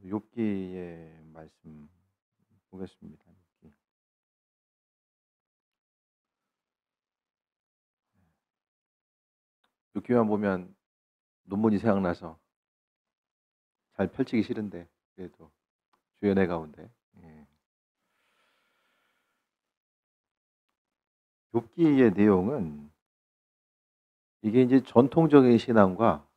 욥기의 말씀 보겠습니다. 욥기만 보면 논문이 생각나서 잘 펼치기 싫은데 그래도 주연의 가운데 욥기의 내용은 이게 이제 전통적인 신앙과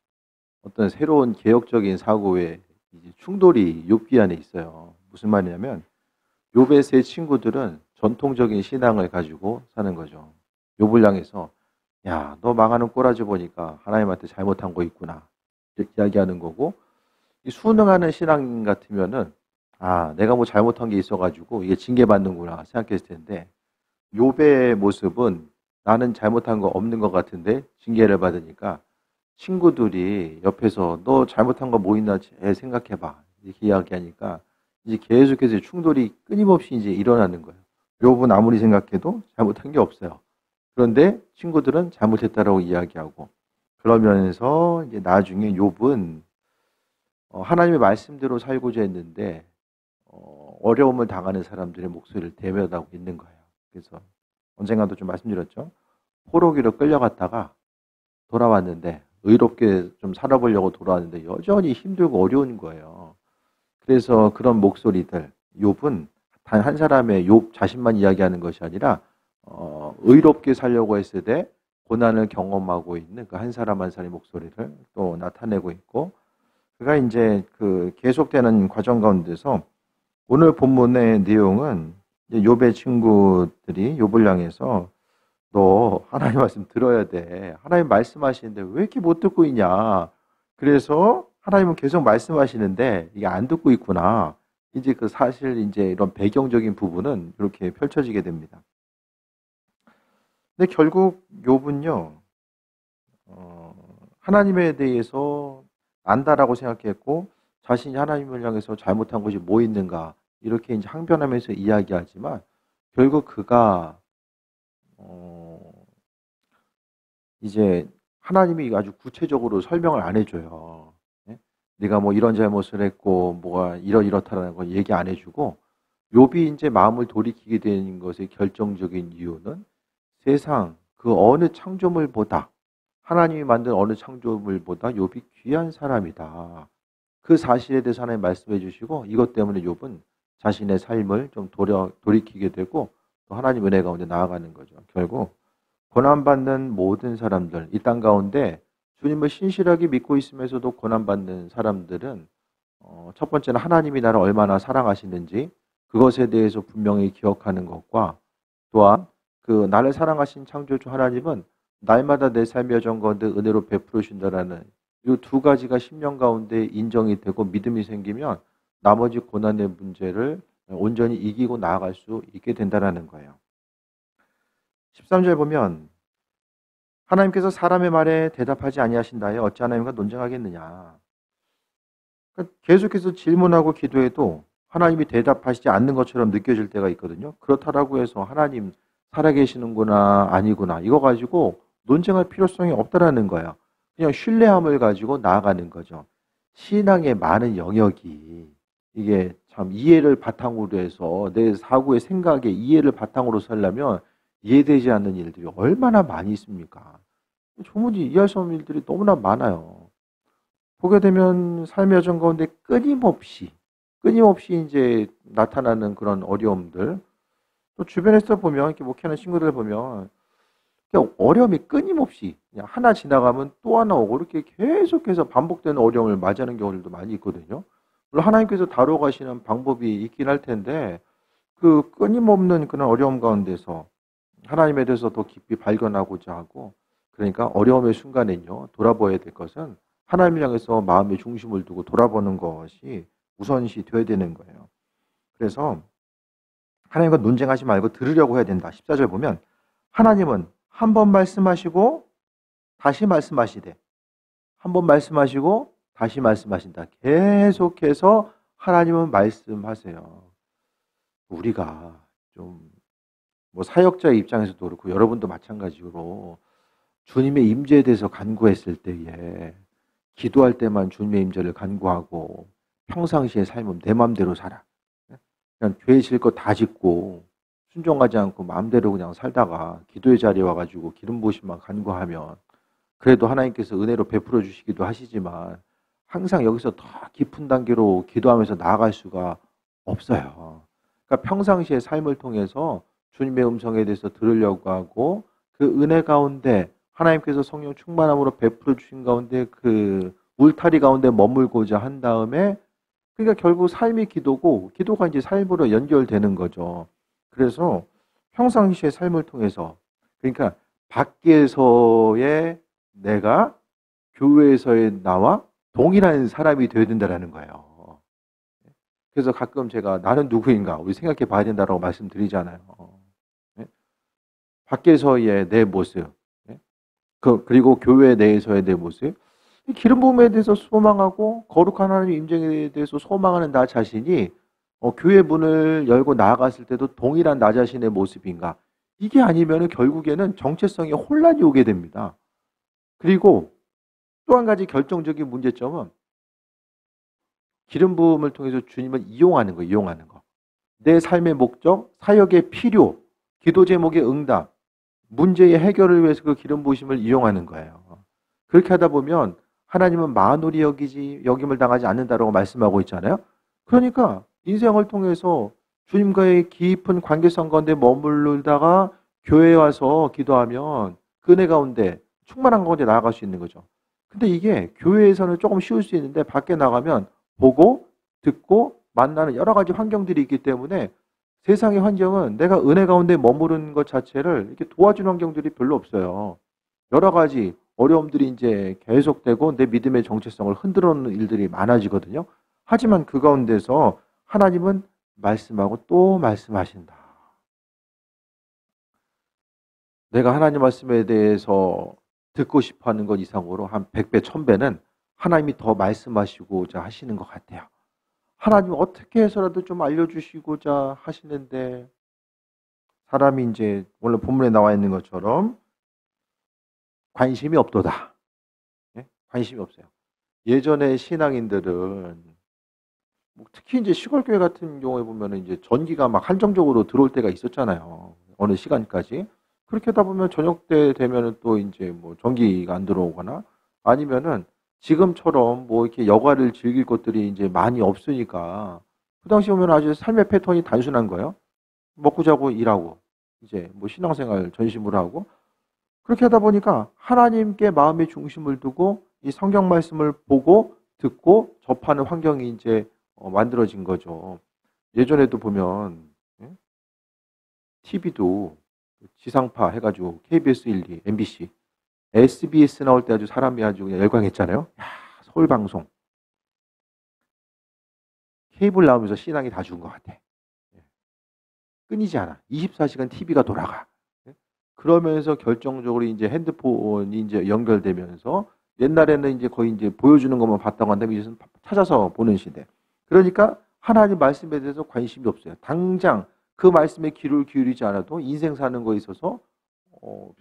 어떤 새로운 개혁적인 사고의 이제 충돌이 욥기 안에 있어요. 무슨 말이냐면 욥의 세 친구들은 전통적인 신앙을 가지고 사는 거죠. 욥을 향해서 야, 너 망하는 꼬라지 보니까 하나님한테 잘못한 거 있구나. 이렇게 이야기하는 거고, 이 순응하는 신앙 같으면은, 아, 내가 뭐 잘못한 게 있어가지고 이게 징계받는구나 생각했을 텐데, 욥의 모습은 나는 잘못한 거 없는 것 같은데 징계를 받으니까 친구들이 옆에서 너 잘못한 거 뭐 있나 잘 생각해봐. 이렇게 이야기하니까 이제 계속해서 충돌이 끊임없이 이제 일어나는 거예요. 욥은 아무리 생각해도 잘못한 게 없어요. 그런데 친구들은 잘못했다라고 이야기하고 그러면서 이제 나중에 욥은 하나님의 말씀대로 살고자 했는데 어려움을 당하는 사람들의 목소리를 대면하고 있는 거예요. 그래서 언젠가도 좀 말씀드렸죠. 포로기로 끌려갔다가 돌아왔는데 의롭게 좀 살아보려고 돌아왔는데 여전히 힘들고 어려운 거예요. 그래서 그런 목소리들 욥은 단 한 사람의 욥 자신만 이야기하는 것이 아니라 의롭게 살려고 했을 때 고난을 경험하고 있는 그 한 사람 한 사람의 목소리를 또 나타내고 있고 그가 이제 그 계속되는 과정 가운데서 오늘 본문의 내용은 욥의 친구들이 욥을 향해서 너 하나님 말씀 들어야 돼. 하나님 말씀하시는데 왜 이렇게 못 듣고 있냐. 그래서 하나님은 계속 말씀하시는데 이게 안 듣고 있구나. 이제 그 사실 이제 이런 배경적인 부분은 이렇게 펼쳐지게 됩니다. 근데 결국 욥은요, 하나님에 대해서 안다라고 생각했고 자신이 하나님을 향해서 잘못한 것이 뭐 있는가 이렇게 이제 항변하면서 이야기하지만 결국 그가 이제 하나님이 아주 구체적으로 설명을 안 해줘요. 예? 네가 뭐 이런 잘못을 했고 뭐가 이렇다라는 걸 얘기 안 해주고 욥이 이제 마음을 돌이키게 되는 것의 결정적인 이유는 세상 그 어느 창조물보다 하나님이 만든 어느 창조물보다 욥이 귀한 사람이다. 그 사실에 대해서 하나님 말씀해 주시고 이것 때문에 욥은 자신의 삶을 좀 돌이키게 되고 또 하나님 은혜 가운데 나아가는 거죠. 결국 고난받는 모든 사람들, 이 땅 가운데 주님을 신실하게 믿고 있으면서도 고난받는 사람들은 첫 번째는 하나님이 나를 얼마나 사랑하시는지 그것에 대해서 분명히 기억하는 것과 또한 그 나를 사랑하신 창조주 하나님은 날마다 내 삶의 여정 가운데 은혜로 베풀어 주신다라는 이 두 가지가 심령 가운데 인정이 되고 믿음이 생기면 나머지 고난의 문제를 온전히 이기고 나아갈 수 있게 된다는 거예요. 13절 보면 하나님께서 사람의 말에 대답하지 아니하신다에 어찌 하나님과 논쟁하겠느냐. 그러니까 계속해서 질문하고 기도해도 하나님이 대답하시지 않는 것처럼 느껴질 때가 있거든요. 그렇다라고 해서 하나님 살아계시는구나 아니구나 이거 가지고 논쟁할 필요성이 없다라는 거예요. 그냥 신뢰함을 가지고 나아가는 거죠. 신앙의 많은 영역이 이게 참 이해를 바탕으로 해서 내 사고의 생각의 이해를 바탕으로 살려면 이해되지 않는 일들이 얼마나 많이 있습니까? 도무지 이해할 수 없는 일들이 너무나 많아요. 보게 되면 삶의 여정 가운데 끊임없이 이제 나타나는 그런 어려움들, 또 주변에서 보면 이렇게 목회하는 친구들 보면 그냥 어려움이 끊임없이 그냥 하나 지나가면 또 하나 오고 이렇게 계속해서 반복되는 어려움을 맞이하는 경우들도 많이 있거든요. 물론 하나님께서 다뤄가시는 방법이 있긴 할 텐데 그 끊임없는 그런 어려움 가운데서 하나님에 대해서 더 깊이 발견하고자 하고 그러니까 어려움의 순간에는요 돌아보아야 될 것은 하나님을 향해서 마음의 중심을 두고 돌아보는 것이 우선시 되어야 되는 거예요. 그래서 하나님과 논쟁하지 말고 들으려고 해야 된다. 14절 보면 하나님은 한 번 말씀하시고 다시 말씀하시되 한 번 말씀하시고 다시 말씀하신다. 계속해서 하나님은 말씀하세요. 우리가 좀 뭐 사역자의 입장에서도 그렇고 여러분도 마찬가지로 주님의 임재에 대해서 간구했을 때에 기도할 때만 주님의 임재를 간구하고 평상시의 삶은 내 마음대로 살아. 그냥 죄 질 거 다 짓고 순종하지 않고 마음대로 그냥 살다가 기도의 자리에 와가지고 기름 부으심만 간구하면 그래도 하나님께서 은혜로 베풀어 주시기도 하시지만 항상 여기서 더 깊은 단계로 기도하면서 나아갈 수가 없어요. 그러니까 평상시의 삶을 통해서 주님의 음성에 대해서 들으려고 하고 그 은혜 가운데 하나님께서 성령 충만함으로 베풀어 주신 가운데 그 울타리 가운데 머물고자 한 다음에 그러니까 결국 삶이 기도고 기도가 이제 삶으로 연결되는 거죠. 그래서 평상시의 삶을 통해서 그러니까 밖에서의 내가 교회에서의 나와 동일한 사람이 되어야 된다는 거예요. 그래서 가끔 제가 나는 누구인가 우리 생각해 봐야 된다고 말씀드리잖아요. 밖에서의 내 모습 그리고 교회 내에서의 내 모습 기름 부음에 대해서 소망하고 거룩한 하나님의 임재에 대해서 소망하는 나 자신이 교회 문을 열고 나아갔을 때도 동일한 나 자신의 모습인가? 이게 아니면 결국에는 정체성에 혼란이 오게 됩니다. 그리고 또 한 가지 결정적인 문제점은 기름 부음을 통해서 주님을 이용하는 거, 이용하는 거. 내 삶의 목적, 사역의 필요, 기도 제목의 응답, 문제의 해결을 위해서 그 기름 부으심을 이용하는 거예요. 그렇게 하다 보면 하나님은 만홀히 여김을 당하지 않는다라고 말씀하고 있잖아요. 그러니까 인생을 통해서 주님과의 깊은 관계성 가운데 머물다가 교회에 와서 기도하면 그 은혜 가운데 충만한 가운데 나아갈 수 있는 거죠. 근데 이게 교회에서는 조금 쉬울 수 있는데 밖에 나가면 보고 듣고 만나는 여러 가지 환경들이 있기 때문에 세상의 환경은 내가 은혜 가운데 머무르는 것 자체를 이렇게 도와주는 환경들이 별로 없어요. 여러 가지 어려움들이 이제 계속되고 내 믿음의 정체성을 흔들어 놓는 일들이 많아지거든요. 하지만 그 가운데서 하나님은 말씀하고 또 말씀하신다. 내가 하나님 말씀에 대해서 듣고 싶어 하는 것 이상으로 한 100배, 1000배는 하나님이 더 말씀하시고자 하시는 것 같아요. 하나님 어떻게 해서라도 좀 알려주시고자 하시는데 사람이 이제 원래 본문에 나와 있는 것처럼 관심이 없도다. 관심이 없어요. 예전에 신앙인들은 특히 이제 시골교회 같은 경우에 보면 이제 전기가 막 한정적으로 들어올 때가 있었잖아요. 어느 시간까지. 그렇게 하다 보면 저녁 때 되면은 또 이제 뭐 전기가 안 들어오거나 아니면은 지금처럼 뭐 이렇게 여가를 즐길 것들이 이제 많이 없으니까 그 당시 보면 아주 삶의 패턴이 단순한 거예요. 먹고 자고 일하고 이제 뭐 신앙생활 전심으로 하고 그렇게 하다 보니까 하나님께 마음의 중심을 두고 이 성경 말씀을 보고 듣고 접하는 환경이 이제 만들어진 거죠. 예전에도 보면 TV도 지상파 해가지고 KBS 1, 2, MBC, SBS 나올 때 아주 사람이 아주 그냥 열광했잖아요. 야, 서울방송. 케이블 나오면서 신앙이 다 죽은 것 같아. 끊이지 않아. 24시간 TV가 돌아가. 그러면서 결정적으로 이제 핸드폰이 이제 연결되면서 옛날에는 이제 거의 이제 보여주는 것만 봤다고 한다면 이제는 찾아서 보는 시대. 그러니까 하나님 말씀에 대해서 관심이 없어요. 당장 그 말씀에 귀를 기울이지 않아도 인생 사는 거에 있어서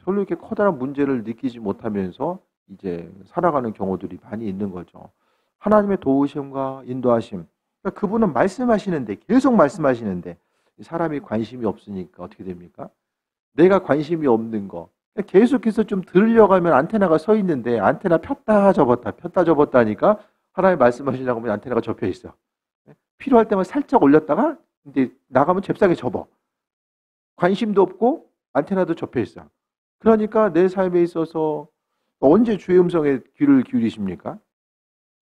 별로 이렇게 커다란 문제를 느끼지 못하면서 이제 살아가는 경우들이 많이 있는 거죠. 하나님의 도우심과 인도하심. 그러니까 그분은 말씀하시는데 계속 말씀하시는데 사람이 관심이 없으니까 어떻게 됩니까? 내가 관심이 없는 거. 계속해서 좀 들으려고 하면 안테나가 서 있는데 안테나 폈다 접었다 하니까 하나님 말씀하시려고 하면 안테나가 접혀 있어. 필요할 때만 살짝 올렸다가 근데 나가면 잽싸게 접어. 관심도 없고 안테나도 접혀 있어. 그러니까 내 삶에 있어서 언제 주의 음성에 귀를 기울이십니까?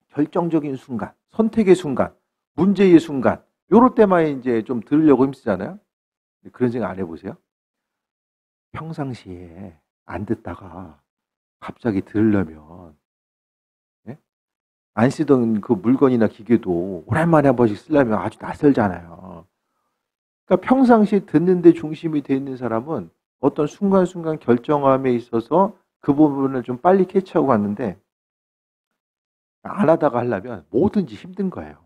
결정적인 순간, 선택의 순간, 문제의 순간, 요럴 때만 이제 좀 들으려고 힘쓰잖아요. 그런 생각 안 해보세요? 평상시에 안 듣다가 갑자기 들으려면 안 쓰던 그 물건이나 기계도 오랜만에 한 번씩 쓰려면 아주 낯설잖아요. 그러니까 평상시에 듣는데 중심이 돼 있는 사람은 어떤 순간순간 결정함에 있어서 그 부분을 좀 빨리 캐치하고 갔는데 안 하다가 하려면 뭐든지 힘든 거예요.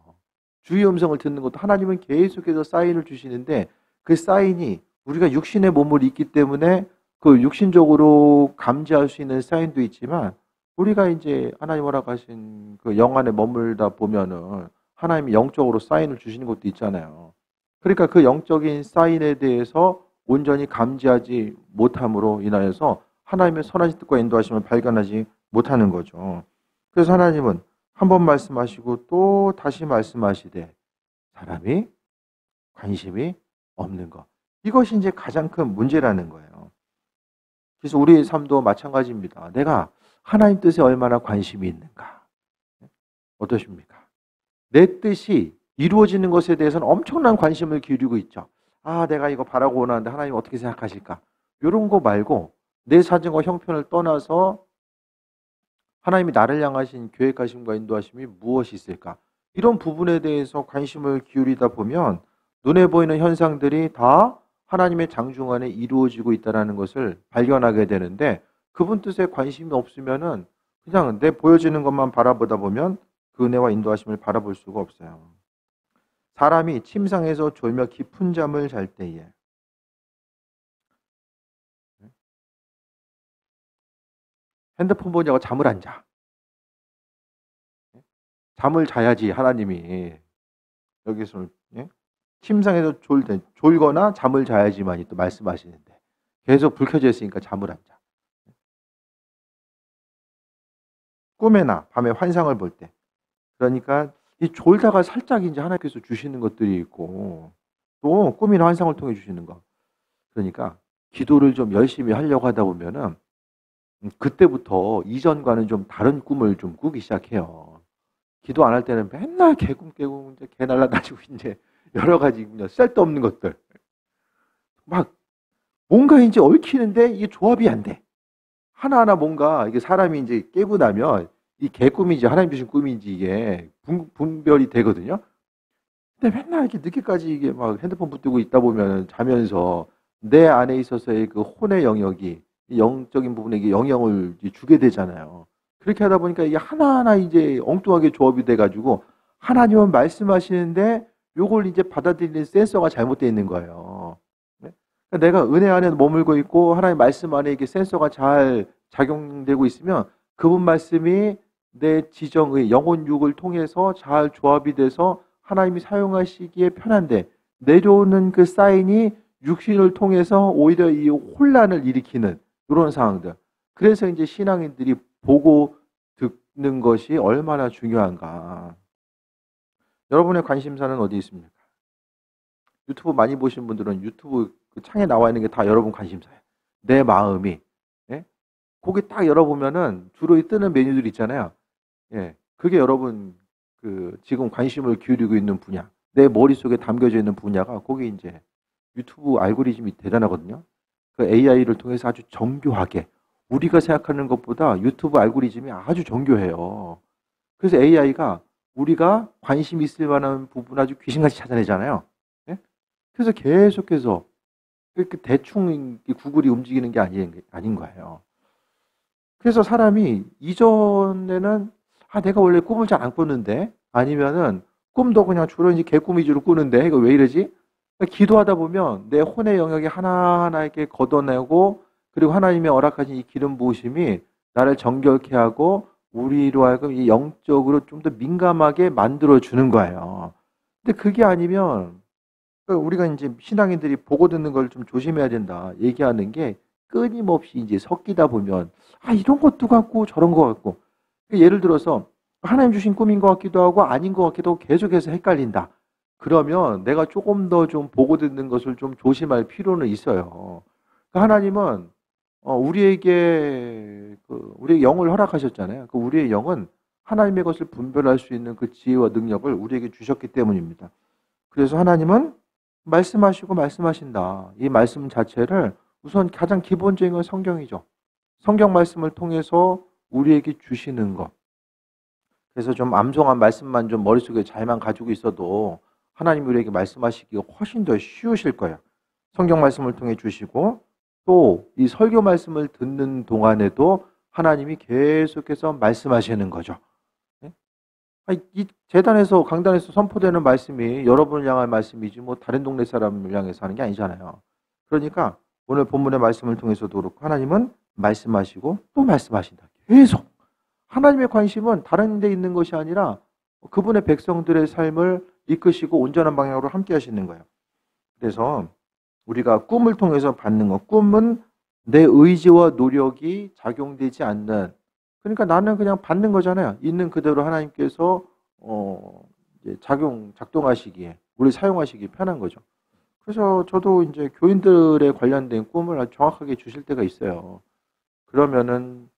주의 음성을 듣는 것도 하나님은 계속해서 사인을 주시는데 그 사인이 우리가 육신의 몸을 입기 때문에 그 육신적으로 감지할 수 있는 사인도 있지만 우리가 이제 하나님 허락하신 그 영 안에 머물다 보면은 하나님이 영적으로 사인을 주시는 것도 있잖아요. 그러니까 그 영적인 사인에 대해서 온전히 감지하지 못함으로 인하여서 하나님의 선하신 뜻과 인도하심을 발견하지 못하는 거죠. 그래서 하나님은 한 번 말씀하시고 또 다시 말씀하시되 사람이 관심이 없는 것. 이것이 이제 가장 큰 문제라는 거예요. 그래서 우리의 삶도 마찬가지입니다. 내가 하나님 뜻에 얼마나 관심이 있는가. 어떠십니까? 내 뜻이 이루어지는 것에 대해서는 엄청난 관심을 기울이고 있죠. 아, 내가 이거 바라고 원하는데 하나님 어떻게 생각하실까? 이런 거 말고 내 사정과 형편을 떠나서 하나님이 나를 향하신 계획하심과 인도하심이 무엇이 있을까? 이런 부분에 대해서 관심을 기울이다 보면 눈에 보이는 현상들이 다 하나님의 장중 안에 이루어지고 있다는 것을 발견하게 되는데 그분 뜻에 관심이 없으면은 그냥 내 보여지는 것만 바라보다 보면 그 은혜와 인도하심을 바라볼 수가 없어요. 사람이 침상에서 졸며 깊은 잠을 잘 때에 핸드폰 보냐고 잠을 안 자. 잠을 자야지 하나님이 여기서 침상에서 졸거나 잠을 자야지만이 또 말씀하시는데 계속 불 켜져 있으니까 잠을 안 자. 꿈에나 밤에 환상을 볼 때 그러니까 이 졸다가 살짝 이제 하나님께서 주시는 것들이 있고 또 꿈이나 환상을 통해 주시는 거. 그러니까 기도를 좀 열심히 하려고 하다 보면은 그때부터 이전과는 좀 다른 꿈을 좀 꾸기 시작해요. 기도 안 할 때는 맨날 개꿈 깨고 이제 개 날라다니고 이제 여러 가지 그냥 쓸데없는 것들 막 뭔가 이제 얽히는데 이게 조합이 안 돼. 하나하나 뭔가 이게 사람이 이제 깨고 나면 이 개꿈인지 하나님 주신 꿈인지 이게 분별이 되거든요. 근데 맨날 이렇게 늦게까지 이게 막 핸드폰 붙들고 있다 보면 자면서 내 안에 있어서의 그 혼의 영역이 영적인 부분에 영향을 주게 되잖아요. 그렇게 하다 보니까 이게 하나하나 이제 엉뚱하게 조합이 돼가지고 하나님은 말씀하시는데 요걸 이제 받아들이는 센서가 잘못되어 있는 거예요. 그러니까 내가 은혜 안에 머물고 있고 하나님 말씀 안에 이게 센서가 잘 작용되고 있으면 그분 말씀이 내 지정의 영혼 육을 통해서 잘 조합이 돼서 하나님이 사용하시기에 편한데 내려오는 그 사인이 육신을 통해서 오히려 이 혼란을 일으키는 이런 상황들. 그래서 이제 신앙인들이 보고 듣는 것이 얼마나 중요한가. 여러분의 관심사는 어디 있습니까? 유튜브 많이 보신 분들은 유튜브 그 창에 나와 있는 게 다 여러분 관심사예요. 내 마음이. 예? 거기 딱 열어보면은 주로 뜨는 메뉴들 있잖아요. 예. 그게 여러분 그 지금 관심을 기울이고 있는 분야. 내 머릿속에 담겨져 있는 분야가 거기 이제 유튜브 알고리즘이 대단하거든요. 그 AI를 통해서 아주 정교하게 우리가 생각하는 것보다 유튜브 알고리즘이 아주 정교해요. 그래서 AI가 우리가 관심 있을 만한 부분 아주 귀신같이 찾아내잖아요. 예? 그래서 계속해서 대충 구글이 움직이는 게 아닌 거예요. 그래서 사람이 이전에는 내가 원래 꿈을 잘 안 꿨는데 아니면은 꿈도 그냥 주로 이제 개꿈 위주로 꾸는데 이거 왜 이러지? 기도하다 보면 내 혼의 영역이 하나하나 이렇게 걷어내고 그리고 하나님의 허락하신 이 기름 부으심이 나를 정결케 하고 우리로 하여금 이 영적으로 좀 더 민감하게 만들어 주는 거예요. 근데 그게 아니면 우리가 이제 신앙인들이 보고 듣는 걸 좀 조심해야 된다 얘기하는 게 끊임없이 이제 섞이다 보면 이런 것도 같고 저런 것 같고 예를 들어서 하나님 주신 꿈인 것 같기도 하고 아닌 것 같기도 하고 계속해서 헷갈린다. 그러면 내가 조금 더 좀 보고 듣는 것을 좀 조심할 필요는 있어요. 하나님은 우리에게 우리의 영을 허락하셨잖아요. 우리의 영은 하나님의 것을 분별할 수 있는 그 지혜와 능력을 우리에게 주셨기 때문입니다. 그래서 하나님은 말씀하시고 말씀하신다. 이 말씀 자체를 우선 가장 기본적인 건 성경이죠. 성경 말씀을 통해서 우리에게 주시는 것. 그래서 좀 암송한 말씀만 좀 머릿속에 잘만 가지고 있어도 하나님 우리에게 말씀하시기가 훨씬 더 쉬우실 거예요. 성경 말씀을 통해 주시고 또 이 설교 말씀을 듣는 동안에도 하나님이 계속해서 말씀하시는 거죠. 이 재단에서 강단에서 선포되는 말씀이 여러분을 향한 말씀이지 뭐 다른 동네 사람을 향해서 하는 게 아니잖아요. 그러니까 오늘 본문의 말씀을 통해서도 그렇고 하나님은 말씀하시고 또 말씀하신다. 계속. 하나님의 관심은 다른 데 있는 것이 아니라 그분의 백성들의 삶을 이끄시고 온전한 방향으로 함께 하시는 거예요. 그래서 우리가 꿈을 통해서 받는 것, 꿈은 내 의지와 노력이 작용되지 않는, 그러니까 나는 그냥 받는 거잖아요. 있는 그대로 하나님께서 이제 작동하시기에, 우리 사용하시기 편한 거죠. 그래서 저도 이제 교인들에 관련된 꿈을 아주 정확하게 주실 때가 있어요. 그러면은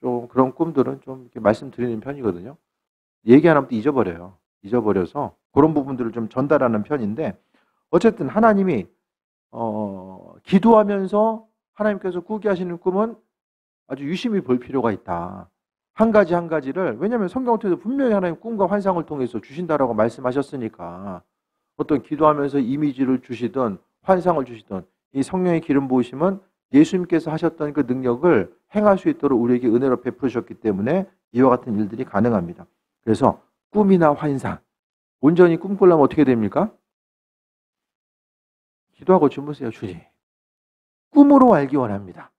좀 그런 꿈들은 좀 이렇게 말씀드리는 편이거든요. 얘기 안 하면 또 잊어버려요. 잊어버려서 그런 부분들을 좀 전달하는 편인데, 어쨌든 하나님이 기도하면서 하나님께서 꾸게 하시는 꿈은 아주 유심히 볼 필요가 있다. 한 가지 한 가지를, 왜냐하면 성경을 통해서 분명히 하나님 꿈과 환상을 통해서 주신다라고 말씀하셨으니까, 어떤 기도하면서 이미지를 주시든 환상을 주시든 이 성령의 기름 부으심은 예수님께서 하셨던 그 능력을 행할 수 있도록 우리에게 은혜로 베푸셨기 때문에 이와 같은 일들이 가능합니다. 그래서 꿈이나 환상, 온전히 꿈꾸려면 어떻게 됩니까? 기도하고 주무세요. 주님, 꿈으로 알기 원합니다.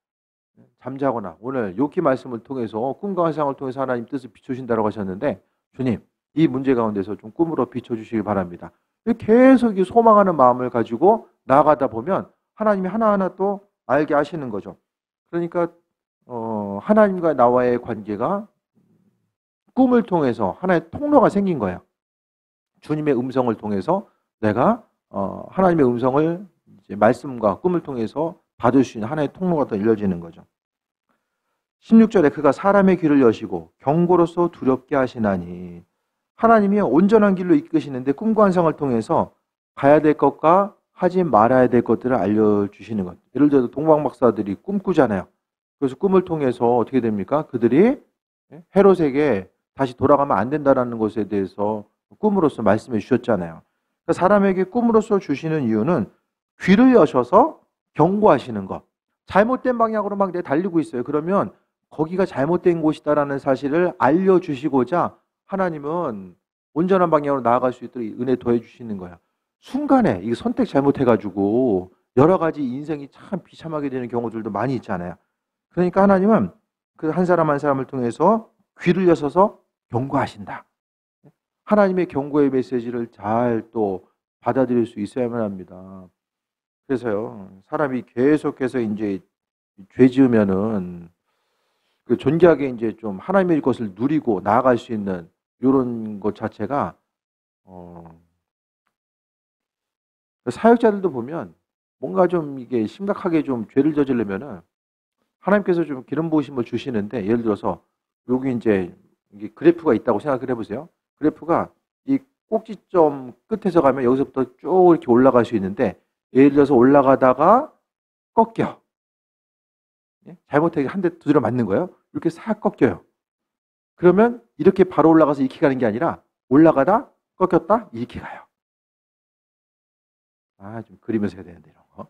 잠자거나, 오늘 욥기 말씀을 통해서 꿈과 환상을 통해서 하나님 뜻을 비추신다고 하셨는데, 주님, 이 문제 가운데서 좀 꿈으로 비춰주시기 바랍니다. 계속 소망하는 마음을 가지고 나아가다 보면 하나님이 하나하나 또 알게 하시는 거죠. 그러니까 하나님과 나와의 관계가 꿈을 통해서 하나의 통로가 생긴 거예요. 주님의 음성을 통해서 내가 하나님의 음성을 이제 말씀과 꿈을 통해서 받을 수 있는 하나의 통로가 더 열려지는 거죠. 16절에 그가 사람의 귀를 여시고 경고로서 두렵게 하시나니, 하나님이 온전한 길로 이끄시는데 꿈과 환상을 통해서 가야 될 것과 하지 말아야 될 것들을 알려주시는 것. 예를 들어서 동방박사들이 꿈꾸잖아요. 그래서 꿈을 통해서 어떻게 됩니까? 그들이 헤롯에게 다시 돌아가면 안 된다는 것에 대해서 꿈으로서 말씀해 주셨잖아요. 그러니까 사람에게 꿈으로서 주시는 이유는 귀를 여셔서 경고하시는 것. 잘못된 방향으로 막 달리고 있어요. 그러면 거기가 잘못된 곳이다라는 사실을 알려주시고자 하나님은 온전한 방향으로 나아갈 수 있도록 은혜 더해 주시는 거야. 순간에 이게 선택 잘못해가지고 여러 가지 인생이 참 비참하게 되는 경우들도 많이 있잖아요. 그러니까 하나님은 그 한 사람 한 사람을 통해서 귀를 여셔서 경고하신다. 하나님의 경고의 메시지를 잘 또 받아들일 수 있어야만 합니다. 그래서요, 사람이 계속해서 이제 죄 지으면은 그 존귀하게 이제 좀 하나님의 것을 누리고 나아갈 수 있는 이런 것 자체가 사역자들도 보면 뭔가 좀 이게 심각하게 좀 죄를 저지르면은 하나님께서 좀 기름 부으심을 주시는데, 예를 들어서 여기 이제 이게 그래프가 있다고 생각을 해보세요. 그래프가 이 꼭지점 끝에서 가면 여기서부터 쭉 이렇게 올라갈 수 있는데, 예를 들어서 올라가다가 꺾여. 잘못하게 한 대 두드려 맞는 거예요. 이렇게 싹 꺾여요. 그러면 이렇게 바로 올라가서 이렇게 가는 게 아니라 올라가다 꺾였다 이렇게 가요. 좀 그리면서 해야 되는데 이런 거.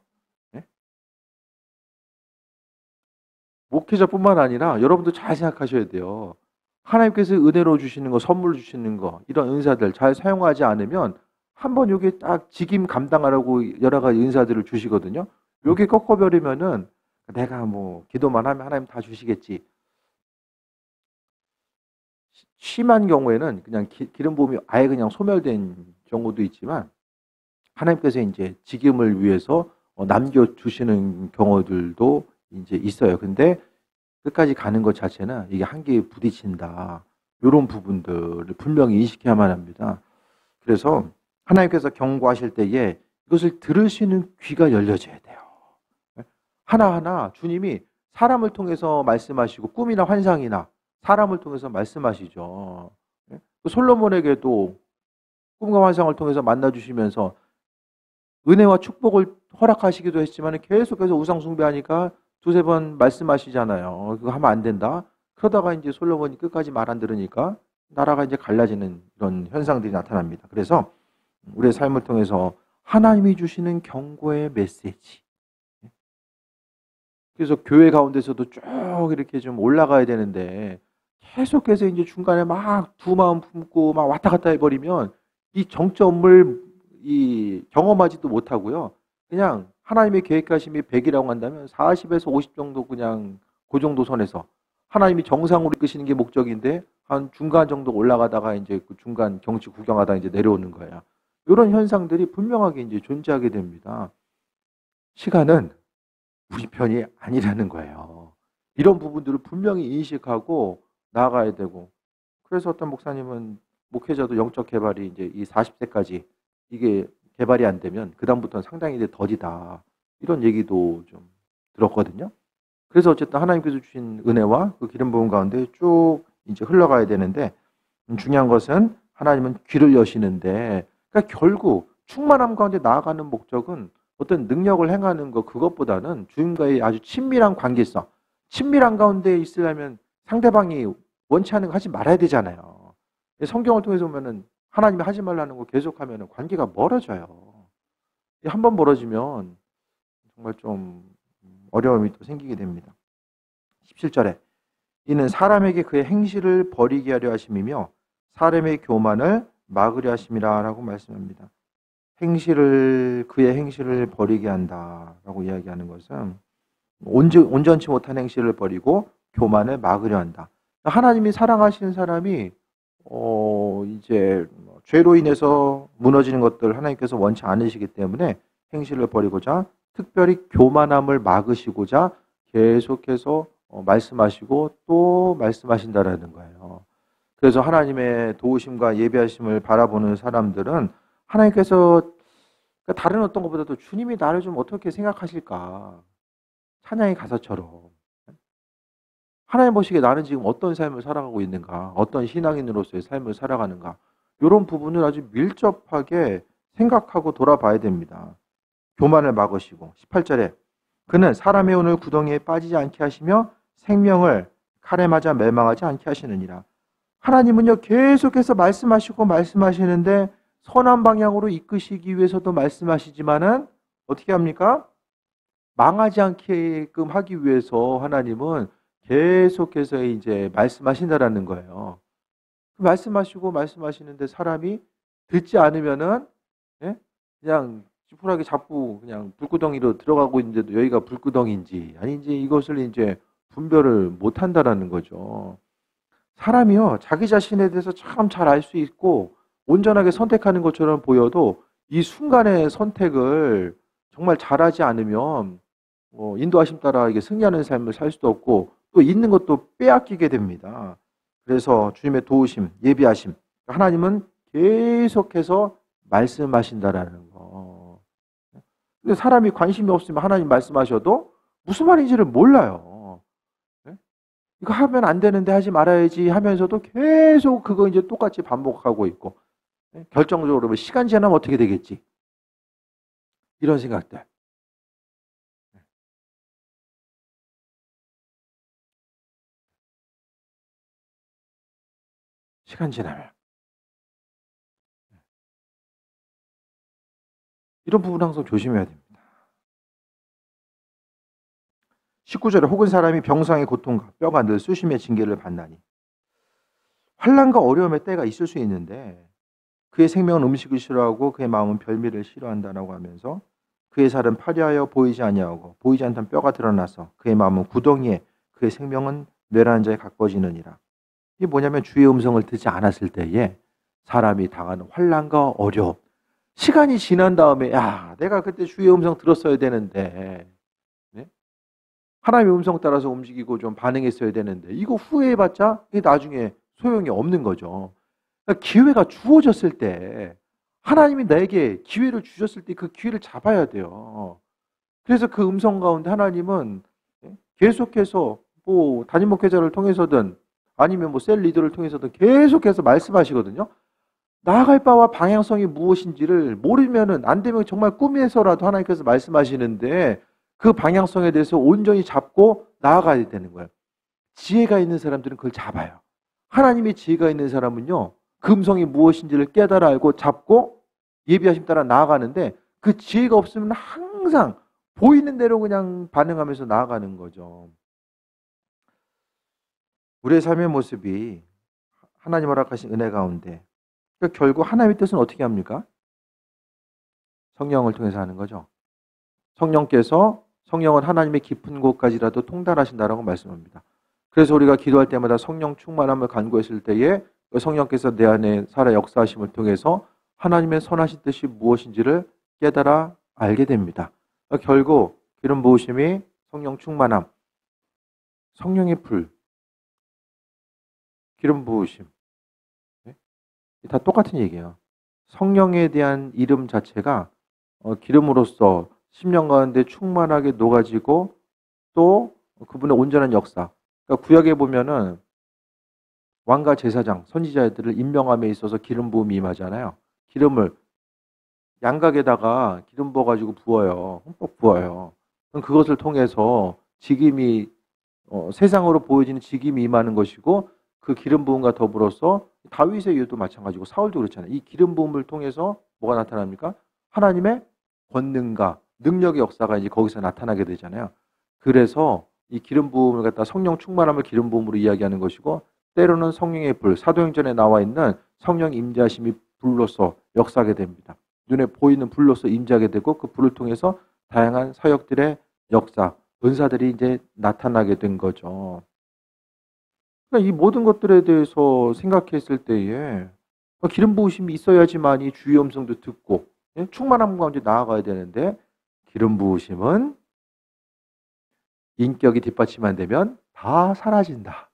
목회자뿐만 아니라 여러분도 잘 생각하셔야 돼요. 하나님께서 은혜로 주시는 거, 선물로 주시는 거, 이런 은사들 잘 사용하지 않으면 한번 여기 딱 직임 감당하라고 여러 가지 은사들을 주시거든요. 여기 꺾어버리면은 내가 뭐 기도만 하면 하나님 다 주시겠지. 심한 경우에는 그냥 기름 부음이 아예 그냥 소멸된 경우도 있지만, 하나님께서 이제 직임을 위해서 남겨주시는 경우들도 이제 있어요. 근데 끝까지 가는 것 자체는 이게 한계에 부딪힌다. 이런 부분들을 분명히 인식해야만 합니다. 그래서 하나님께서 경고하실 때에 이것을 들을 수 있는 귀가 열려져야 돼요. 하나하나 주님이 사람을 통해서 말씀하시고 꿈이나 환상이나 사람을 통해서 말씀하시죠. 솔로몬에게도 꿈과 환상을 통해서 만나주시면서 은혜와 축복을 허락하시기도 했지만 계속해서 우상 숭배하니까 두세 번 말씀하시잖아요. 그거 하면 안 된다. 그러다가 이제 솔로몬이 끝까지 말 안 들으니까 나라가 이제 갈라지는 이런 현상들이 나타납니다. 그래서 우리의 삶을 통해서 하나님이 주시는 경고의 메시지. 그래서 교회 가운데서도 쭉 이렇게 좀 올라가야 되는데 계속해서 이제 중간에 막 두 마음 품고 막 왔다 갔다 해버리면 이 정점을 경험하지도 못하고요. 그냥 하나님의 계획하심이 100이라고 한다면 40에서 50 정도 그냥 그 정도 선에서 하나님이 정상으로 이끄시는 게 목적인데 한 중간 정도 올라가다가 이제 그 중간 경치 구경하다가 이제 내려오는 거예요. 이런 현상들이 분명하게 이제 존재하게 됩니다. 시간은 우리 편이 아니라는 거예요. 이런 부분들을 분명히 인식하고 나아가야 되고, 그래서 어떤 목사님은 목회자도 영적 개발이 이제 이 40세까지 이게 개발이 안 되면 그다음부터는 상당히 이제 더디다. 이런 얘기도 좀 들었거든요. 그래서 어쨌든 하나님께서 주신 은혜와 그 기름 부음 가운데 쭉 이제 흘러가야 되는데, 중요한 것은 하나님은 귀를 여시는데, 그러니까 결국 충만함 가운데 나아가는 목적은 어떤 능력을 행하는 것, 그것보다는 주님과의 아주 친밀한 관계성, 친밀한 가운데 있으려면 상대방이 원치 않는 거 하지 말아야 되잖아요. 성경을 통해서 보면은 하나님이 하지 말라는 거 계속하면 관계가 멀어져요. 한 번 멀어지면 정말 좀 어려움이 또 생기게 됩니다. 17절에 이는 사람에게 그의 행실을 버리게 하려 하심이며 사람의 교만을 막으려 하심이라 라고 말씀합니다. 그의 행실을 버리게 한다라고 이야기하는 것은 온전치 못한 행실을 버리고 교만을 막으려 한다. 하나님이 사랑하시는 사람이 이제 죄로 인해서 무너지는 것들 하나님께서 원치 않으시기 때문에 행실을 버리고자, 특별히 교만함을 막으시고자 계속해서 말씀하시고 또 말씀하신다라는 거예요. 그래서 하나님의 도우심과 예비하심을 바라보는 사람들은 하나님께서 다른 어떤 것보다도 주님이 나를 좀 어떻게 생각하실까? 찬양의 가사처럼 하나님 보시기에 나는 지금 어떤 삶을 살아가고 있는가? 어떤 신앙인으로서의 삶을 살아가는가? 이런 부분을 아주 밀접하게 생각하고 돌아봐야 됩니다. 교만을 막으시고 18절에 그는 사람의 오늘 구덩이에 빠지지 않게 하시며 생명을 칼에 맞아 멸망하지 않게 하시느니라. 하나님은요 계속해서 말씀하시고 말씀하시는데 선한 방향으로 이끄시기 위해서도 말씀하시지만은 어떻게 합니까? 망하지 않게끔 하기 위해서 하나님은 계속해서 이제 말씀하신다라는 거예요. 말씀하시고 말씀하시는데 사람이 듣지 않으면은 그냥 찌푸라기 잡고 그냥 불구덩이로 들어가고 있는데도 여기가 불구덩이인지 아닌지 이것을 이제 분별을 못 한다라는 거죠. 사람이요 자기 자신에 대해서 참 잘 알 수 있고 온전하게 선택하는 것처럼 보여도 이 순간의 선택을 정말 잘하지 않으면 인도하심 따라 이게 승리하는 삶을 살 수도 없고 또 있는 것도 빼앗기게 됩니다. 그래서 주님의 도우심, 예비하심, 하나님은 계속해서 말씀하신다라는 거. 근데 사람이 관심이 없으면 하나님 말씀하셔도 무슨 말인지를 몰라요. 이거 하면 안 되는데 하지 말아야지 하면서도 계속 그거 이제 똑같이 반복하고 있고 결정적으로 시간 지나면 어떻게 되겠지? 이런 생각들. 시간 지나면. 이런 부분 항상 조심해야 됩니다. 19절에 혹은 사람이 병상의 고통과 뼈가 늘 수심의 징계를 받나니 환난과 어려움의 때가 있을 수 있는데 그의 생명은 음식을 싫어하고 그의 마음은 별미를 싫어한다라고 하면서 그의 살은 파리하여 보이지 아니하고 보이지 않던 뼈가 드러나서 그의 마음은 구덩이에 그의 생명은 뇌라는 자에 가까워지느니라. 이게 뭐냐면 주의 음성을 듣지 않았을 때에 사람이 당하는 환난과 어려움, 시간이 지난 다음에 내가 그때 주의 음성 들었어야 되는데 하나님의 음성 따라서 움직이고 좀 반응했어야 되는데 이거 후회해봤자 이게 나중에 소용이 없는 거죠. 그러니까 기회가 주어졌을 때 하나님이 나에게 기회를 주셨을 때 그 기회를 잡아야 돼요. 그래서 그 음성 가운데 하나님은 계속해서 뭐 담임 목회자를 통해서든 아니면 뭐 셀 리더를 통해서든 계속해서 말씀하시거든요. 나아갈 바와 방향성이 무엇인지를 모르면은 안 되면 정말 꿈에서라도 하나님께서 말씀하시는데 그 방향성에 대해서 온전히 잡고 나아가야 되는 거예요. 지혜가 있는 사람들은 그걸 잡아요. 하나님의 지혜가 있는 사람은요. 그 음성이 무엇인지를 깨달아 알고 잡고 예비하심 따라 나아가는데 그 지혜가 없으면 항상 보이는 대로 그냥 반응하면서 나아가는 거죠. 우리의 삶의 모습이 하나님 허락하신 은혜 가운데 그러니까 결국 하나님의 뜻은 어떻게 합니까? 성령을 통해서 하는 거죠. 성령은 하나님의 깊은 곳까지라도 통달하신다라고 말씀합니다. 그래서 우리가 기도할 때마다 성령 충만함을 간구했을 때에 성령께서 내 안에 살아 역사하심을 통해서 하나님의 선하신 뜻이 무엇인지를 깨달아 알게 됩니다. 결국 기름 부으심이 성령 충만함, 성령의 불, 기름 부으심 다 똑같은 얘기예요. 성령에 대한 이름 자체가 기름으로서 심령 가운데 충만하게 녹아지고 또 그분의 온전한 역사. 그러니까 구약에 보면은 왕과 제사장, 선지자들을 임명함에 있어서 기름 부음이 임하잖아요. 기름을 양각에다가 기름 부어가지고 부어요. 흠뻑 부어요. 그럼 그것을 통해서 직임이 세상으로 보여지는 직임이 임하는 것이고 그 기름 부음과 더불어서 다윗의 이유도 마찬가지고 사울도 그렇잖아요. 이 기름 부음을 통해서 뭐가 나타납니까? 하나님의 권능과 능력의 역사가 이제 거기서 나타나게 되잖아요. 그래서 이 기름 부음을 갖다 성령 충만함을 기름 부음으로 이야기하는 것이고 때로는 성령의 불, 사도행전에 나와 있는 성령 임재하심이 불로서 역사하게 됩니다. 눈에 보이는 불로서 임재하게 되고 그 불을 통해서 다양한 사역들의 역사, 은사들이 이제 나타나게 된 거죠. 그러니까 이 모든 것들에 대해서 생각했을 때에 기름 부으심이 있어야지만이 주의 음성도 듣고 충만함 가운데 나아가야 되는데 기름 부으심은 인격이 뒷받침 안 되면 다 사라진다.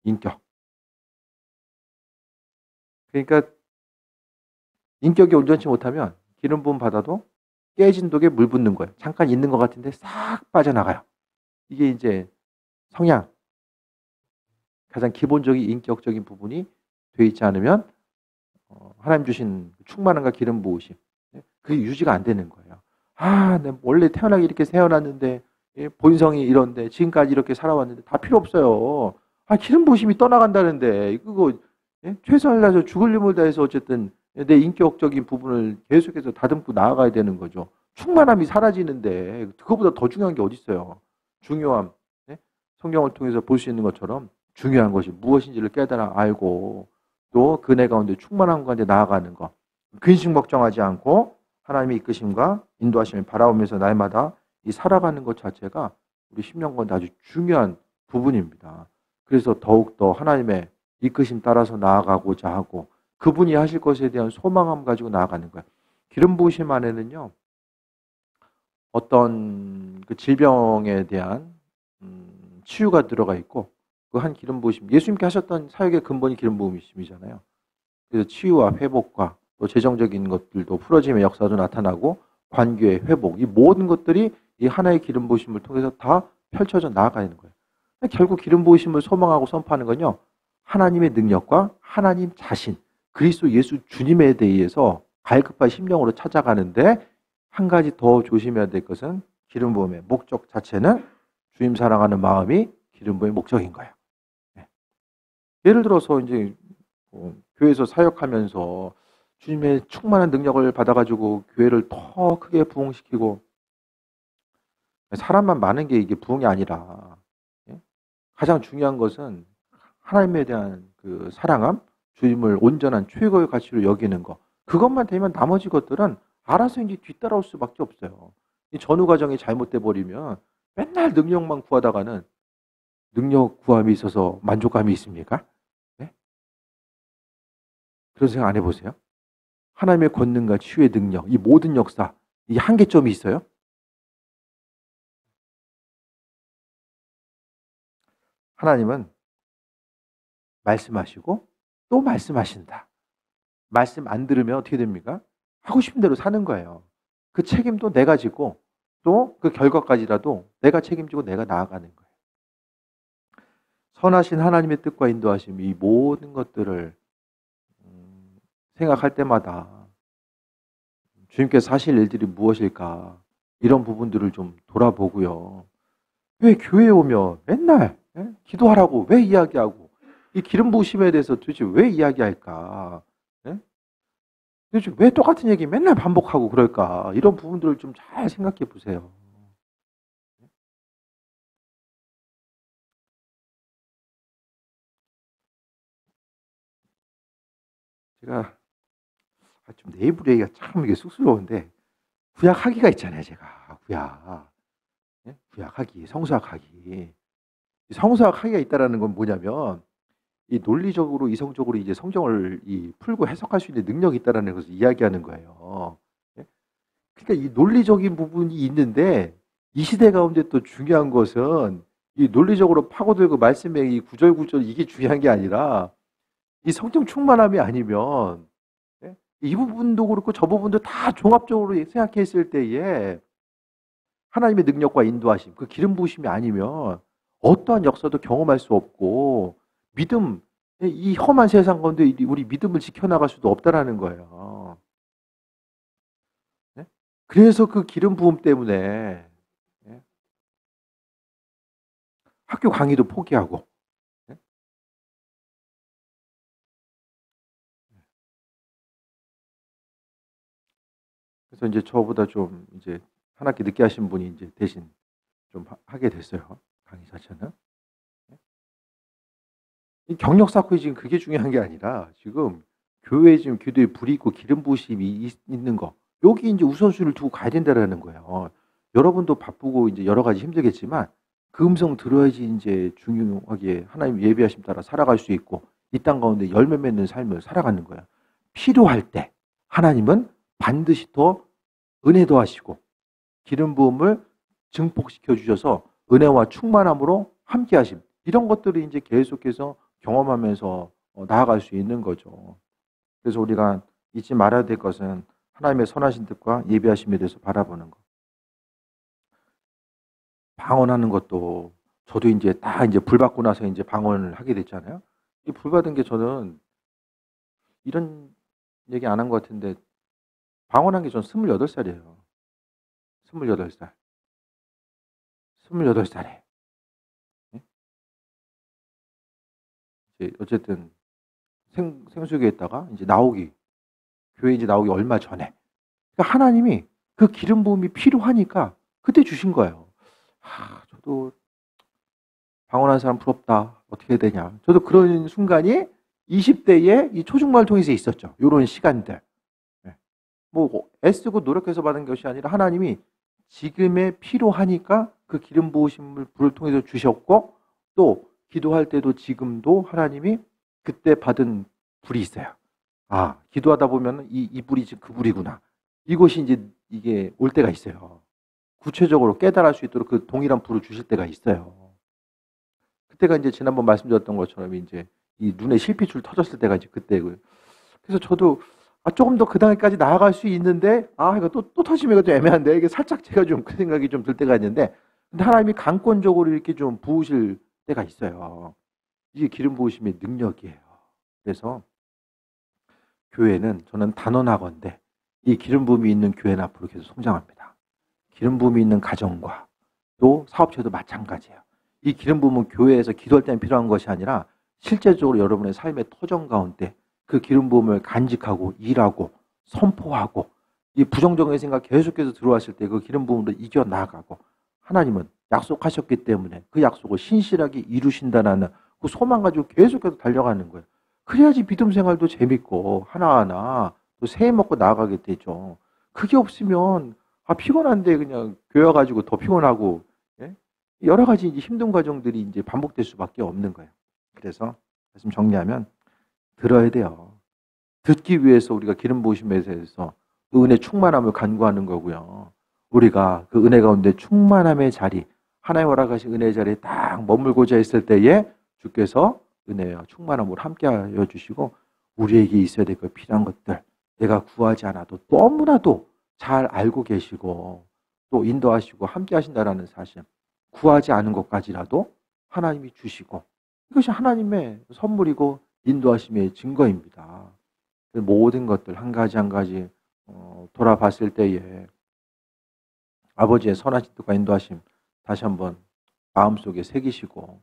인격. 그러니까 인격이 온전치 못하면 기름 부음 받아도 깨진 독에 물 붓는 거예요. 잠깐 있는 것 같은데 싹 빠져나가요. 이게 이제 성향, 가장 기본적인 인격적인 부분이 돼 있지 않으면 하나님 주신 충만함과 기름 부으심 그게 유지가 안 되는 거예요. 내가 원래 태어나기 이렇게 태어났는데 본성이 이런데 지금까지 이렇게 살아왔는데 다 필요 없어요. 기름 부으심이 떠나간다는데 그거 최선을 다해서 죽을 힘을 다해서 어쨌든 내 인격적인 부분을 계속해서 다듬고 나아가야 되는 거죠. 충만함이 사라지는데 그거보다 더 중요한 게 어디 있어요. 중요함. 성경을 통해서 볼 수 있는 것처럼 중요한 것이 무엇인지를 깨달아 알고 또 그네 가운데 충만한 가운데 나아가는 것. 근심 걱정하지 않고 하나님의 이끄심과 인도하심을 바라보면서 날마다 이 살아가는 것 자체가 우리 심령 가운데 아주 중요한 부분입니다. 그래서 더욱더 하나님의 이끄심 따라서 나아가고자 하고 그분이 하실 것에 대한 소망함 가지고 나아가는 거예요. 기름 부으심 안에는요. 어떤 그 질병에 대한 치유가 들어가 있고 그 한 기름 부으심 예수님께 하셨던 사역의 근본이 기름 부으심이잖아요. 그래서 치유와 회복과 또 재정적인 것들도 풀어짐의 역사도 나타나고 관계의 회복 이 모든 것들이 이 하나의 기름 부으심을 통해서 다 펼쳐져 나아가는 거예요. 결국 기름 부으심을 소망하고 선포하는 건요. 하나님의 능력과 하나님 자신 그리스도 예수 주님에 대해서 갈급한 심령으로 찾아가는데 한 가지 더 조심해야 될 것은 기름 부음의 목적 자체는 주님 사랑하는 마음이 기름 부음의 목적인 거예요. 예를 들어서 이제 교회에서 사역하면서 주님의 충만한 능력을 받아가지고 교회를 더 크게 부흥시키고 사람만 많은 게 이게 부흥이 아니라 가장 중요한 것은 하나님에 대한 그 사랑함, 주님을 온전한 최고의 가치로 여기는 것 그것만 되면 나머지 것들은 알아서 이제 뒤따라올 수밖에 없어요. 이 전후 과정이 잘못돼 버리면 맨날 능력만 구하다가는 능력 구함이 있어서 만족감이 있습니까? 네? 그런 생각 안 해보세요? 하나님의 권능과 치유의 능력, 이 모든 역사, 이 한계점이 있어요? 하나님은 말씀하시고 또 말씀하신다. 말씀 안 들으면 어떻게 됩니까? 하고 싶은 대로 사는 거예요. 그 책임도 내가 지고 또 그 결과까지라도 내가 책임지고 내가 나아가는 거예요. 선하신 하나님의 뜻과 인도하심 이 모든 것들을 생각할 때마다 주님께서 하실 일들이 무엇일까 이런 부분들을 좀 돌아보고요. 왜 교회에 오면 맨날 기도하라고 왜 이야기하고 이 기름 부으심에 대해서 도대체 왜 이야기할까? 도대체 왜 똑같은 얘기 맨날 반복하고 그럴까? 이런 부분들을 좀 잘 생각해 보세요. 제가 좀 내 입으로 얘기가 참 이게 쑥스러운데 구약 하기가 있잖아요, 제가 구약. 예? 구약하기, 성서학하기. 성서학하기가 있다라는 건 뭐냐면 이 논리적으로 이성적으로 이제 성경을 풀고 해석할 수 있는 능력이 있다라는 것을 이야기하는 거예요. 예? 그러니까 이 논리적인 부분이 있는데 이 시대 가운데 또 중요한 것은 이 논리적으로 파고들고 말씀의 이 구절구절 이게 중요한 게 아니라 이 성경 충만함이 아니면 예? 이 부분도 그렇고 저 부분도 다 종합적으로 생각했을 때에 하나님의 능력과 인도하심, 그 기름 부으심이 아니면 어떠한 역사도 경험할 수 없고 믿음, 이 험한 세상 가운데 우리 믿음을 지켜나갈 수도 없다라는 거예요. 네? 그래서 그 기름 부음 때문에 네? 학교 강의도 포기하고 네? 그래서 이제 저보다 좀 이제 한 학기 늦게 하신 분이 이제 대신 좀 하게 됐어요. 강의 자체는. 이 경력 쌓고 지금 그게 중요한 게 아니라 지금 교회에 지금 기도에 불이 있고 기름 부으심이 있는 거. 여기 이제 우선순위를 두고 가야 된다라는 거예요. 여러분도 바쁘고 이제 여러 가지 힘들겠지만 그 음성 들어야지 이제 중요하게 하나님 예비하심 따라 살아갈 수 있고 이 땅 가운데 열매 맺는 삶을 살아가는 거야. 필요할 때 하나님은 반드시 더 은혜 더하시고 기름 부음을 증폭시켜 주셔서 은혜와 충만함으로 함께 하심. 이런 것들이 이제 계속해서 경험하면서 나아갈 수 있는 거죠. 그래서 우리가 잊지 말아야 될 것은 하나님의 선하신 뜻과 예비하심에 대해서 바라보는 것. 방언하는 것도 저도 이제 다 이제 불 받고 나서 이제 방언을 하게 됐잖아요. 이 불 받은 게 저는 이런 얘기 안 한 것 같은데 방언한 게 전 28살이에요. 28살. 28살에. 어쨌든 생수교에 있다가 이제 교회 이제 나오기 얼마 전에. 그러니까 하나님이 그 기름 부음이 필요하니까 그때 주신 거예요. 저도 방언하는 사람 부럽다. 어떻게 해야 되냐. 저도 그런 순간이 20대에 이 초중마를 통해서 있었죠. 요런 시간들. 뭐 애쓰고 노력해서 받은 것이 아니라 하나님이 지금에 필요하니까 그 기름 부으심을 불을 통해서 주셨고 또 기도할 때도 지금도 하나님이 그때 받은 불이 있어요. 기도하다 보면 이 불이 지금 그 불이구나. 이것이 이제 이게 올 때가 있어요. 구체적으로 깨달을 수 있도록 그 동일한 불을 주실 때가 있어요. 그때가 이제 지난번 말씀드렸던 것처럼 이제 이 눈에 실핏줄 터졌을 때가 이제 그때고요. 그래서 저도 조금 더 그 단계까지 나아갈 수 있는데 이거 또 터지면 이거 좀 애매한데 이게 살짝 제가 좀 그 생각이 좀 들 때가 있는데 근데 하나님이 강권적으로 이렇게 좀 부으실 때가 있어요. 이게 기름 부으심의 능력이에요. 그래서 교회는 저는 단언하건대 이 기름 부음이 있는 교회는 앞으로 계속 성장합니다. 기름 부음이 있는 가정과 또 사업체도 마찬가지예요. 이 기름 부음은 교회에서 기도할 때는 필요한 것이 아니라 실제적으로 여러분의 삶의 터전 가운데 그 기름 부음을 간직하고 일하고 선포하고 이 부정적인 생각 계속해서 들어왔을 때 그 기름 부음으로 이겨나가고 하나님은 약속하셨기 때문에 그 약속을 신실하게 이루신다는 그 소망 가지고 계속해서 달려가는 거예요. 그래야지 믿음 생활도 재밌고 하나하나 또 새해 먹고 나아가게 되죠. 그게 없으면 피곤한데 그냥 교회 가지고 더 피곤하고 예? 여러 가지 이제 힘든 과정들이 이제 반복될 수밖에 없는 거예요. 그래서 말씀 정리하면 들어야 돼요. 듣기 위해서 우리가 기름 부으심에 대해서 그 은혜 충만함을 간구하는 거고요. 우리가 그 은혜 가운데 충만함의 자리, 하나님 허락하신 은혜의 자리에 딱 머물고자 했을 때에 주께서 은혜와 충만함으로 함께하여 주시고 우리에게 있어야 될 것 필요한 것들 내가 구하지 않아도 너무나도 잘 알고 계시고 또 인도하시고 함께하신다라는 사실 구하지 않은 것까지라도 하나님이 주시고 이것이 하나님의 선물이고 인도하심의 증거입니다. 모든 것들 한 가지 한 가지 돌아봤을 때에 아버지의 선하신 뜻과 인도하심 다시 한번 마음속에 새기시고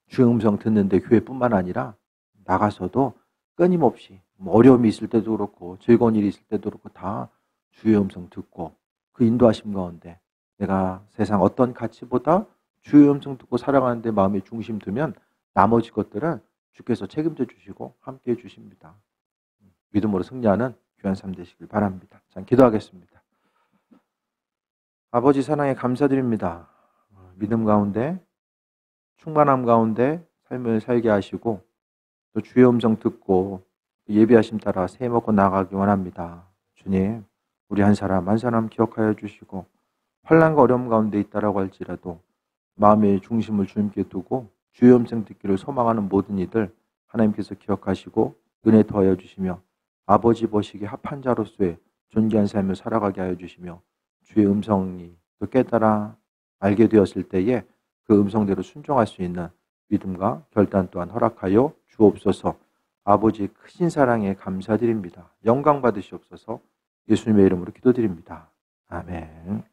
주의 음성 듣는데 교회뿐만 아니라 나가서도 끊임없이 어려움이 있을 때도 그렇고 즐거운 일이 있을 때도 그렇고 다 주의 음성 듣고 그 인도하심 가운데 내가 세상 어떤 가치보다 주의 음성 듣고 살아가는 데 마음에 중심 두면 나머지 것들은 주께서 책임져 주시고 함께해 주십니다. 믿음으로 승리하는 귀한 삶 되시길 바랍니다. 자, 기도하겠습니다. 아버지 사랑에 감사드립니다. 믿음 가운데, 충만함 가운데 삶을 살게 하시고 또 주의 음성 듣고 예비하심 따라 새 먹고 나가기 원합니다. 주님, 우리 한 사람 한 사람 기억하여 주시고 환난과 어려움 가운데 있다라고 할지라도 마음의 중심을 주님께 두고 주의 음성 듣기를 소망하는 모든 이들 하나님께서 기억하시고 은혜 더하여 주시며 아버지 보시기에 합한 자로서의 존귀한 삶을 살아가게 하여 주시며 주의 음성이 또 깨달아 알게 되었을 때에 그 음성대로 순종할 수 있는 믿음과 결단 또한 허락하여 주옵소서. 아버지의 크신 사랑에 감사드립니다. 영광 받으시옵소서. 예수님의 이름으로 기도드립니다. 아멘.